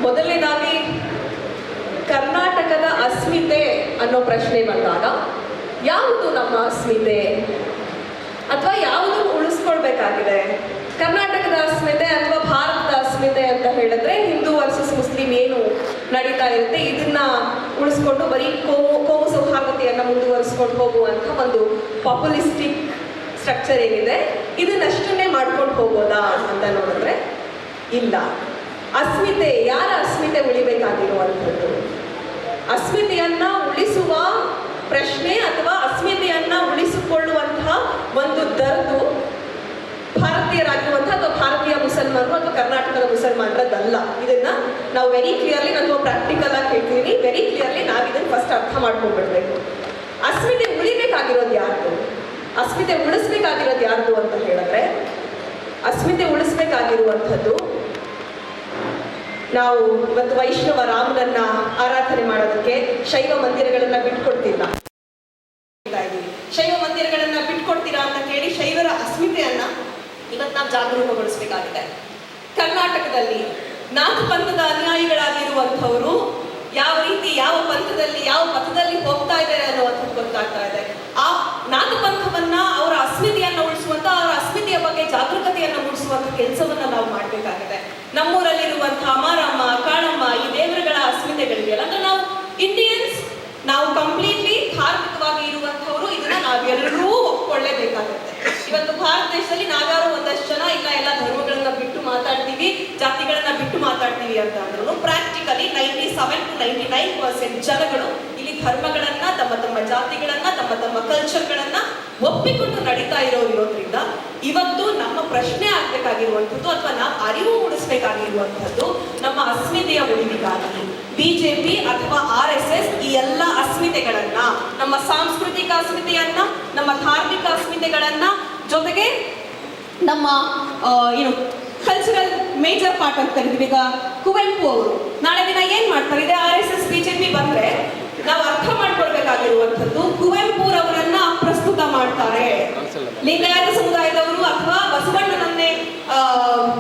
ಮೊದಲನೇದಾಗಿ ಕರ್ನಾಟಕದ ಅಸ್ಮಿತೆ ಅನ್ನೋ ಪ್ರಶ್ನೆ ಬಂದಾಗ ಯಾವುದು ನಮ್ಮ ಅಸ್ಮಿತೆ ಅಥವಾ ಯಾವುದನ್ನು ಉಳಿಸ್ಕೊಳ್ಬೇಕಾಗಿದೆ? ಕರ್ನಾಟಕದ ಅಸ್ಮಿತೆ ಅಥವಾ ಭಾರತದ ಅಸ್ಮಿತೆ ಅಂತ ಹೇಳಿದ್ರೆ ಹಿಂದೂ ವರ್ಸಸ್ ಮುಸ್ಲಿಂ ಏನು ನಡೀತಾ ಇರುತ್ತೆ ಇದನ್ನ ಉಳಿಸ್ಕೊಂಡು ಬರೀ ಕೋಮು ಸೌಹಾರ್ದತೆಯನ್ನು ಮುಂದುವರಿಸ್ಕೊಂಡು ಹೋಗುವಂಥ ಒಂದು ಪಾಪ್ಯುಲಿಸ್ಟಿಕ್ ಸ್ಟ್ರಕ್ಚರ್ ಏನಿದೆ ಇದನ್ನಷ್ಟನ್ನೇ ಮಾಡ್ಕೊಂಡು ಹೋಗೋದಾ ಅಂತ ನೋಡಿದ್ರೆ ಇಲ್ಲ. ಅಸ್ಮಿತೆ, ಯಾರ ಅಸ್ಮಿತೆ ಉಳಿಬೇಕಾಗಿರುವಂಥದ್ದು? ಅಸ್ಮಿತೆಯನ್ನ ಉಳಿಸುವ ಪ್ರಶ್ನೆ ಅಥವಾ ಅಸ್ಮಿತೆಯನ್ನ ಉಳಿಸಿಕೊಳ್ಳುವಂತಹ ಒಂದು ದರ್ದು ಭಾರತೀಯರಾಗಿರುವಂತಹ ಅಥವಾ ಭಾರತೀಯ ಮುಸಲ್ಮಾನರು ಅಥವಾ ಕರ್ನಾಟಕದ ಮುಸಲ್ಮಾನರದ್ದಲ್ಲ. ಇದನ್ನ ನಾವು ವೆರಿ ಕ್ಲಿಯರ್ಲಿ, ನಾನು ಪ್ರಾಕ್ಟಿಕಲ್ ಆಗಿ ಹೇಳ್ತೀನಿ, ವೆರಿ ಕ್ಲಿಯರ್ಲಿ ನಾವು ಇದನ್ನ ಫಸ್ಟ್ ಅರ್ಥ ಮಾಡ್ಕೊಂಡ್ಬಿಡ್ಬೇಕು. ಅಸ್ಮಿತೆ ಉಳಿಬೇಕಾಗಿರೋದು ಯಾರ್ದು? ಅಸ್ಮಿತೆ ಉಳಿಸ್ಬೇಕಾಗಿರೋದು ಯಾರ್ದು ಅಂತ ಹೇಳಿದ್ರೆ, ಅಸ್ಮಿತೆ ಉಳಿಸ್ಬೇಕಾಗಿರುವಂಥದ್ದು ನಾವು ಇವತ್ತು ವೈಷ್ಣವ ರಾಮನನ್ನ ಆರಾಧನೆ ಮಾಡೋದಕ್ಕೆ ಶೈವ ಮಂದಿರಗಳನ್ನ ಬಿಟ್ಕೊಡ್ತಿಲ್ಲ. ಶೈವ ಮಂದಿರಗಳನ್ನ ಬಿಟ್ಕೊಡ್ತೀರಾ ಅಂತ ಕೇಳಿ ಶೈವರ ಅಸ್ಮಿತೆಯನ್ನ ಇವತ್ತು ನಾವು ಜಾಗರೂಕಗೊಳಿಸಬೇಕಾಗಿದೆ. ಕರ್ನಾಟಕದಲ್ಲಿ ನಾಥ ಪಂಥದ ಅನುಯಾಯಿಗಳಾಗಿರುವಂಥವರು ಯಾವ ರೀತಿ ಯಾವ ಪಥದಲ್ಲಿ ಹೋಗ್ತಾ ಇದ್ದಾರೆ ಅನ್ನುವಂಥದ್ದು ಗೊತ್ತಾಗ್ತಾ ಇದೆ. ಆ ನಾಥ ಪಂಥವನ್ನ ಅವರ ಅಸ್ಮಿತೆಯನ್ನ ಉಳಿಸುವಂತ, ಅವರ ಅಸ್ಮಿತೆಯ ಬಗ್ಗೆ ಜಾಗರೂಕತೆಯನ್ನ ಮೂಡಿಸುವಂತ ಕೆಲಸವನ್ನ ನಾವು ಮಾಡಬೇಕಾಗಿದೆ. ನಮ್ಮೂರಲ್ಲಿರುವಂತಹ ಅಮಾರಮ್ಮ, ಕಾಳಮ್ಮ, ಈ ದೇವರುಗಳ ಅಸ್ಮಿತೆಗಳಿದೆಯಲ್ಲ, ಅಂದ್ರೆ ನಾವು ಇಂಡಿಯನ್ಸ್, ನಾವು ಕಂಪ್ಲೀಟ್ಲಿ ಧಾರ್ಮಿಕವಾಗಿ ಇರುವಂತವರು, ಇದನ್ನ ನಾವೆಲ್ಲರೂ ಒಪ್ಕೊಳ್ಳೇಬೇಕಾಗುತ್ತೆ. ಇವತ್ತು ಭಾರತ ದೇಶದಲ್ಲಿ ನಾವ್ಯಾರು ಒಂದಷ್ಟು ಜನ ಇಲ್ಲ ಎಲ್ಲ ಧರ್ಮಗಳನ್ನ ಬಿಟ್ಟು ಮಾತಾಡ್ತೀವಿ, ಜಾತಿಗಳನ್ನ ಬಿಟ್ಟು ಮಾತಾಡ್ತೀವಿ ಅಂತ ಅಂದ್ರೂ ಪ್ರಾಕ್ಟಿಕಲಿ 97 to 99% ಜನಗಳು ಇಲ್ಲಿ ಧರ್ಮಗಳನ್ನ, ತಮ್ಮ ಜಾತಿಗಳನ್ನ, ತಮ್ಮ ಕಲ್ಚರ್ಗಳನ್ನ ಒಪ್ಪಿಕೊಂಡು ನಡೀತಾ ಇರೋದ್ರಿಂದ ಇವತ್ತು ನಮ್ಮ ಪ್ರಶ್ನೆ ಆಗ್ಬೇಕಾಗಿರುವಂಥದ್ದು ಅಥವಾ ನಾವು ಅರಿವು ಮೂಡಿಸ್ಬೇಕಾಗಿರುವಂಥದ್ದು ನಮ್ಮ ಅಸ್ಮಿತೆಯ ಉಳಿವಿಗಾಗಿ ಬಿಜೆಪಿ ಅಥವಾ RSS ಈ ಎಲ್ಲ ಅಸ್ಮಿತೆಗಳನ್ನ, ನಮ್ಮ ಸಾಂಸ್ಕೃತಿಕ ಅಸ್ಮಿತೆಯನ್ನ, ನಮ್ಮ ಧಾರ್ಮಿಕ ಅಸ್ಮಿತೆಗಳನ್ನ, ಜೊತೆಗೆ ನಮ್ಮ ಕಲ್ಚರಲ್ ಮೇಜರ್ ಪಾರ್ಟ್ ಅಂತ ಕರಿತೀವಿ. ಈಗ ಕುವೆಂಪು ಅವರು ನಾಳೆ ದಿನ ಏನ್ ಮಾಡ್ತಾರೆ? ಇದೆ RSS ಬಿಜೆಪಿ ಬಂದ್ರೆ ನಾವು ಅರ್ಥ ಮಾಡ್ಕೊಳ್ಬೇಕಾಗಿರುವಂಥದ್ದು, ಕುವೆಂಪುರವರನ್ನ ಅಪ್ರಸ್ತುತ ಮಾಡ್ತಾರೆ. ಲಿಂಗಾಯತ ಸಮುದಾಯದವರು ಅಥವಾ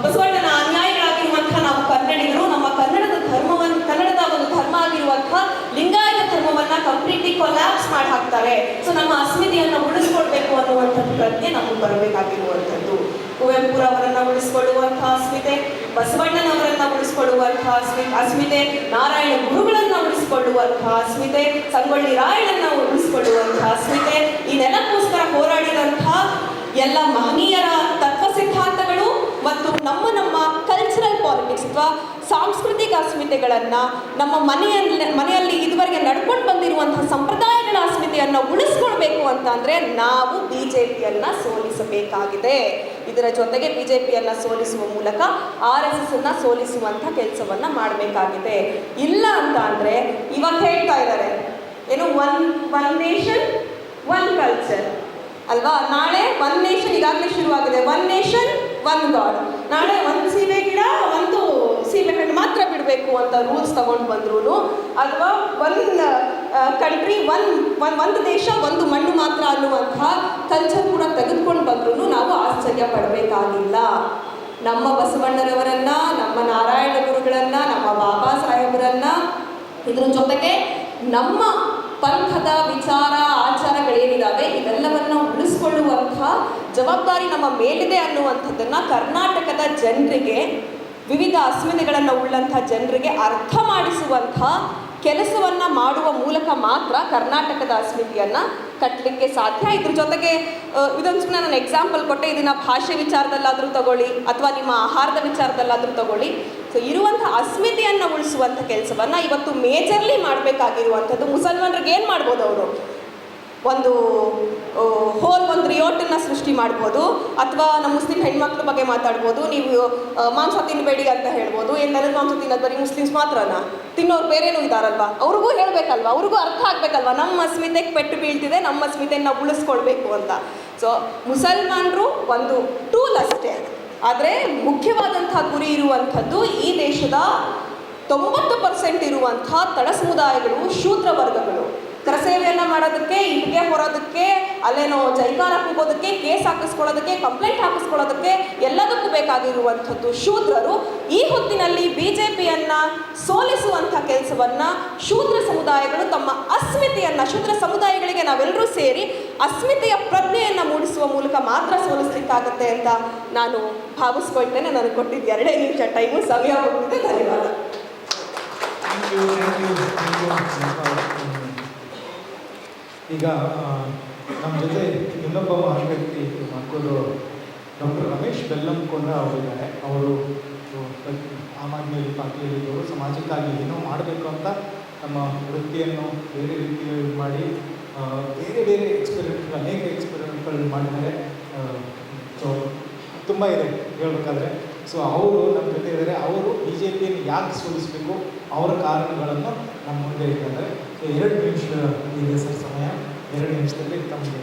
ಬಸವಣ್ಣನ ಅನುಯಾಯಿಗಳಾಗಿರುವಂತಹ ನಾವು ಕನ್ನಡಿಗರು ನಮ್ಮ ಕನ್ನಡದ ಒಂದು ಧರ್ಮ ಆಗಿರುವಂತಹ ಲಿಂಗಾಯತ ಧರ್ಮವನ್ನ ಕಂಪ್ಲೀಟ್ಲಿ ಕೊಲ್ಯಾಪ್ಸ್ ಮಾಡಿ ಹಾಕ್ತಾರೆ. ಸೊ ನಮ್ಮ ಅಸ್ಮಿತೆಯನ್ನ ಉಳಿಸ್ಕೊಳ್ಬೇಕು ಅನ್ನುವಂಥದ್ದು ಪ್ರಜ್ಞೆ ನಮಗೆ ಬರಬೇಕಾಗಿರುವಂಥದ್ದು. ಕುವೆಂಪುರವರನ್ನ ಉಳಿಸ್ಕೊಳ್ಳುವಂತಹ ಅಸ್ಮಿತೆ, ಬಸವಣ್ಣನವರನ್ನ ಉಳಿಸ್ಕೊಳ್ಳುವಂತಹ ಅಸ್ಮಿತೆ, ನಾರಾಯಣ ಗುರುಗಳನ್ನ ಉಳಿಸಿಕೊಳ್ಳುವಂತಹ ಅಸ್ಮಿತೆ, ಸಂಗೊಳ್ಳಿ ರಾಯಣ್ಣನ ಉಳಿಸಿಕೊಳ್ಳುವಂತಹ ಅಸ್ಮಿತೆ, ಈ ನೆಲಕ್ಕೋಸ್ಕರ ಹೋರಾಡಿದಂತಹ ಎಲ್ಲ ಮಹನೀಯರ ತತ್ವ ಸಿದ್ಧಾಂತಗಳು ಮತ್ತು ನಮ್ಮ ಕಲ್ಚರಲ್ ಪಾಲಿಟಿಕ್ಸ್ ಅಥವಾ ಸಾಂಸ್ಕೃತಿಕ ಅಸ್ಮಿತೆಗಳನ್ನ, ನಮ್ಮ ಮನೆಯಲ್ಲಿ ಇದುವರೆಗೆ ನಡ್ಕೊಂಡು ಬಂದಿರುವಂತಹ ಸಂಪ್ರದಾಯಗಳ ಅಸ್ಮಿತೆಯನ್ನು ಉಳಿಸ್ಕೊಳ್ಬೇಕು ಅಂತ ಅಂದ್ರೆ ನಾವು ಬಿಜೆಪಿಯನ್ನ ಸೋಲಿಸಬೇಕಾಗಿದೆ. ಇದರ ಜೊತೆಗೆ ಬಿಜೆಪಿಯನ್ನ ಸೋಲಿಸುವ ಮೂಲಕ RSS ಅನ್ನ ಸೋಲಿಸುವಂತ ಕೆಲಸವನ್ನ ಮಾಡಬೇಕಾಗಿದೆ. ಇಲ್ಲ ಅಂತ ಅಂದ್ರೆ ಇವಾಗ ಹೇಳ್ತಾ ಇದ್ದಾರೆ ಏನು, ಒನ್ ನೇಷನ್ ಒನ್ ಕಲ್ಚರ್ ಅಲ್ವಾ? ನಾಳೆ ಒನ್ ನೇಷನ್ ಈಗಾಗಲೇ ಶುರುವಾಗಿದೆ, ಒನ್ ನೇಷನ್ ಒನ್ ಗಾಡ್. ನಾಳೆ ಒಂದು ಸೀಬೆ ಗಿಡ, ಒಂದು ಸೀಬೆ ಹಣ್ಣು ಮಾತ್ರ ಬಿಡಬೇಕು ಅಂತ ರೂಲ್ಸ್ ತಗೊಂಡು ಬಂದ್ರು, ಅಥವಾ ಒಂದು ಕಂಟ್ರಿ ಒಂದು ದೇಶ ಒಂದು ಮಣ್ಣು ಮಾತ್ರ ಅನ್ನುವಂತಹ ಕಲ್ಚರ್ ಕೂಡ ತೆಗೆದುಕೊಂಡು ಬಂದ್ರು ನಾವು ಆಶ್ಚರ್ಯ ಪಡಬೇಕಾಗಿಲ್ಲ. ನಮ್ಮ ಬಸವಣ್ಣನವರನ್ನ, ನಮ್ಮ ನಾರಾಯಣ ಗುರುಗಳನ್ನ, ನಮ್ಮ ಬಾಬಾ ಸಾಹೇಬರನ್ನ, ಇದ್ರ ಜೊತೆಗೆ ನಮ್ಮ ಪಂಥದ ವಿಚಾರ ಆಚಾರಗಳೇನಿದ್ದಾವೆ ಇವೆಲ್ಲವನ್ನ ಉಳಿಸ್ಕೊಳ್ಳುವಂತಹ ಜವಾಬ್ದಾರಿ ನಮ್ಮ ಮೇಲಿದೆ ಅನ್ನುವಂಥದ್ದನ್ನ ಕರ್ನಾಟಕದ ಜನರಿಗೆ, ವಿವಿಧ ಅಸ್ಮಿತೆಗಳನ್ನು ಉಳ್ಳಂತಹ ಜನರಿಗೆ ಅರ್ಥ ಮಾಡಿಸುವಂತಹ ಕೆಲಸವನ್ನ ಮಾಡುವ ಮೂಲಕ ಮಾತ್ರ ಕರ್ನಾಟಕದ ಅಸ್ಮಿತೆಯನ್ನ ಕಟ್ಟಲಿಕ್ಕೆ ಸಾಧ್ಯ. ಇದ್ರ ಜೊತೆಗೆ ಇದೊಂದು ಸುಮ್ಮನೆ ನಾನು ಎಕ್ಸಾಂಪಲ್ ಕೊಟ್ಟೆ, ಇದನ್ನ ಭಾಷೆ ವಿಚಾರದಲ್ಲಾದರೂ ತಗೊಳ್ಳಿ ಅಥವಾ ನಿಮ್ಮ ಆಹಾರದ ವಿಚಾರದಲ್ಲಾದರೂ ತಗೊಳ್ಳಿ. ಸೊ ಇರುವಂತಹ ಅಸ್ಮಿತೆಯನ್ನು ಉಳಿಸುವಂಥ ಕೆಲಸವನ್ನ ಇವತ್ತು ಮೇಜರ್ಲಿ ಮಾಡಬೇಕಾಗಿರುವಂಥದ್ದು. ಮುಸಲ್ಮಾನರಿಗೆ ಏನು ಮಾಡ್ಬೋದು? ಅವರು ಒಂದು ರಿಯೋಟನ್ನು ಸೃಷ್ಟಿ ಮಾಡ್ಬೋದು, ಅಥವಾ ನಮ್ಮ ಮುಸ್ಲಿಂ ಹೆಣ್ಮಕ್ಳ ಬಗ್ಗೆ ಮಾತಾಡ್ಬೋದು. ನೀವು ಮಾಂಸ ತಿನ್ನಬೇಡಿ ಅಂತ ಹೇಳ್ಬೋದು. ನನಗೆ ಮಾಂಸ ತಿನ್ನೋದು ಬರೀ ಮುಸ್ಲಿಮ್ಸ್ ಮಾತ್ರನಾ? ತಿನ್ನೋರು ಬೇರೆನೂ ಇದ್ದಾರಲ್ವಾ? ಅವ್ರಿಗೂ ಹೇಳಬೇಕಲ್ವ, ಅವ್ರಿಗೂ ಅರ್ಥ ಆಗಬೇಕಲ್ವ ನಮ್ಮ ಅಸ್ಮಿತೆಗೆ ಪೆಟ್ಟು ಬೀಳ್ತಿದೆ, ನಮ್ಮ ಅಸ್ಮಿತೆಯನ್ನು ಉಳಿಸ್ಕೊಳ್ಬೇಕು ಅಂತ. ಸೊ ಮುಸಲ್ಮಾನರು ಒಂದು ಟೂಲ್ ಅಷ್ಟೇ, ಆದರೆ ಮುಖ್ಯವಾದಂಥ ಗುರಿ ಇರುವಂಥದ್ದು ಈ ದೇಶದ 90% ಇರುವಂಥ ತಳ ಸಮುದಾಯಗಳು, ಶೂದ್ರ ವರ್ಗಗಳು, ಕರಸೇವೆಯನ್ನು ಮಾಡೋದಕ್ಕೆ, ಇಟ್ಟಿಗೆ ಹೊರೋದಕ್ಕೆ, ಅಲ್ಲೇನೋ ಜೈಕಾರ ಕೂಗೋದಕ್ಕೆ, ಕೇಸ್ ಹಾಕಿಸ್ಕೊಳ್ಳೋದಕ್ಕೆ, ಕಂಪ್ಲೇಂಟ್ ಹಾಕಿಸ್ಕೊಳ್ಳೋದಕ್ಕೆ ಎಲ್ಲದಕ್ಕೂ ಬೇಕಾಗಿರುವಂಥದ್ದು ಶೂದ್ರರು. ಈ ಹೊತ್ತಿನಲ್ಲಿ BJPಯನ್ನು ಸೋಲಿಸುವಂಥ ಕೆಲಸವನ್ನು ಶೂದ್ರ ಸಮುದಾಯಗಳು ತಮ್ಮ ಅಸ್ಮಿತೆಯನ್ನು, ಶೂದ್ರ ಸಮುದಾಯಗಳಿಗೆ ನಾವೆಲ್ಲರೂ ಸೇರಿ ಅಸ್ಮಿತೆಯ ಪ್ರಜ್ಞೆಯನ್ನು ಮೂಡಿಸುವ ಮೂಲಕ ಮಾತ್ರ ಸೋಲಿಸ್ಲಿಕ್ಕಾಗತ್ತೆ ಅಂತ ನಾನು ಭಾವಿಸ್ಕೊಳ್ತೇನೆ. ನನಗೆ ಕೊಟ್ಟಿದ್ದು 2 ನಿಮಿಷ ಟೈಮು, ಸಮಯ ಹೋಗ್ತಿದೆ. ಧನ್ಯವಾದ. ಈಗ ನಮ್ಮ ಜೊತೆ ಇನ್ನೊಬ್ಬ ಮಹಾನ್ ವ್ಯಕ್ತಿ ಮಕ್ಕಳು ಡಾಕ್ಟರ್ ರಮೇಶ್ ಬೆಲ್ಲಂಕೊಂಡ ಅವರಿದ್ದಾರೆ. ಅವರು ಆಮ್ ಆದ್ಮಿ ಪಾರ್ಟಿಯಲ್ಲಿದ್ದವರು ಸಮಾಜಕ್ಕಾಗಿ ಏನೋ ಮಾಡಬೇಕು ಅಂತ ನಮ್ಮ ವೃತ್ತಿಯನ್ನು ಬೇರೆ ರೀತಿಯಲ್ಲಿ ಮಾಡಿ ಬೇರೆ ಬೇರೆ ಅನೇಕ ಎಕ್ಸ್ಪೆರಿಮೆಂಟ್ಗಳು ಮಾಡಿದ್ದಾರೆ. ಸೊ ತುಂಬ ಇದೆ ಹೇಳ್ಬೇಕಾದ್ರೆ. ಸೊ ಅವರು ನಮ್ಮ ಜೊತೆ ಇದ್ದಾರೆ. ಅವರು BJPಯನ್ನು ಯಾಕೆ ಸೋಲಿಸಬೇಕು, ಅವರ ಕಾರಣಗಳನ್ನು ನಮ್ಮ ಮುಂದೆ ಇದ್ದಾರೆ. ಸೊ 2 ನಿಮಿಷ ಇದೆ ಸರ್ ಸಮಯ. 2 ನಿಮಿಷದಲ್ಲಿ ತಮಗೆ